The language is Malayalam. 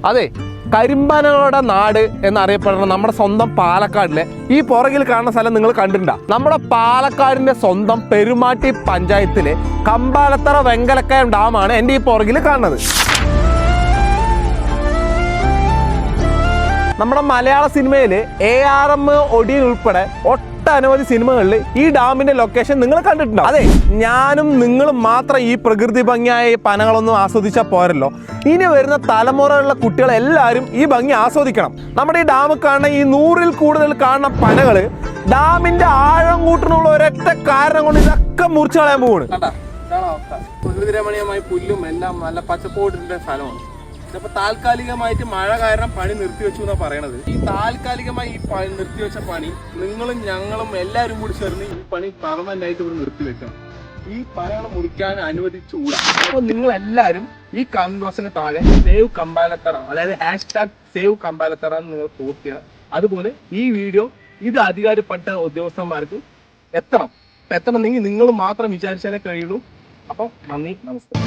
അതെ, കരിമ്പാനകളുടെ നാട് എന്നറിയപ്പെടുന്ന നമ്മുടെ സ്വന്തം പാലക്കാടിലെ ഈ പുറകിൽ കാണുന്ന സ്ഥലം നിങ്ങൾ കണ്ടിട്ടുണ്ടോ? നമ്മുടെ പാലക്കാടിന്റെ സ്വന്തം പെരുമാട്ടി പഞ്ചായത്തിലെ കമ്പാലത്തറ വെങ്കലക്കയം ഡാമാണ് എൻ്റെ ഈ പുറകിൽ കാണുന്നത്. നമ്മുടെ മലയാള സിനിമയിൽ ARM ഒടിയൻ ഉൾപ്പെടെ ഒട്ടനവധി സിനിമകളിൽ ഈ ഡാമിന്റെ ലൊക്കേഷൻ നിങ്ങൾ കണ്ടിട്ടുണ്ടോ? അതെ, ഞാനും നിങ്ങളും മാത്രം ഈ പ്രകൃതി ഭംഗിയായ പനകളൊന്നും ആസ്വദിച്ചാൽ പോരല്ലോ. ഇനി വരുന്ന തലമുറയിലുള്ള കുട്ടികളെല്ലാവരും ഈ ഭംഗി ആസ്വദിക്കണം. നമ്മുടെ ഈ ഡാം കാണുന്ന ഈ 100-ൽ കൂടുതൽ കാണുന്ന പനകള് ഡാമിന്റെ ആഴം കൂട്ടിനുള്ള ഒരൊറ്റ കാരണം കൊണ്ട് ഇതൊക്കെ മുറിച്ചു കളയാൻ പോവാണ്. പ്രകൃതി രമണീയമായ പുല്ലും എല്ലാം നല്ല പച്ചപ്പോടിന്റെ സ്ഥലമാണ്. ഇപ്പൊ താൽക്കാലികമായിട്ട് മഴ കാരണം പണി നിർത്തിവെച്ചു എന്നാ പറയണത്. ഈ താൽക്കാലികമായി ഈ നിർത്തിവെച്ച പണി നിങ്ങളും ഞങ്ങളും എല്ലാവരും കൂടി ചേർന്ന് ഈ പണി പെർമനന്റ് ആയിട്ട് ഇവിടെ നിർത്തിവെക്കണം. ഈ പനകൾ മുറിക്കാൻ അനുവദിച്ചുകൂടാ. അപ്പൊ നിങ്ങൾ എല്ലാവരും ഈ കമ്പോസിന് താഴെ സേവ് കമ്പാലത്തറ, അതായത് #സേവ് കമ്പാലത്തറ എന്ന് നിങ്ങൾ പോസ്റ്റ് ചെയ്യുക. അതുപോലെ ഈ വീഡിയോ ഇത് അധികാരപ്പെട്ട ഉദ്യോഗസ്ഥന്മാർക്ക് എത്തണമെങ്കിൽ നിങ്ങൾ മാത്രം വിചാരിച്ചാലേ കഴിയുള്ളൂ. അപ്പൊ നന്ദി, നമസ്കാരം.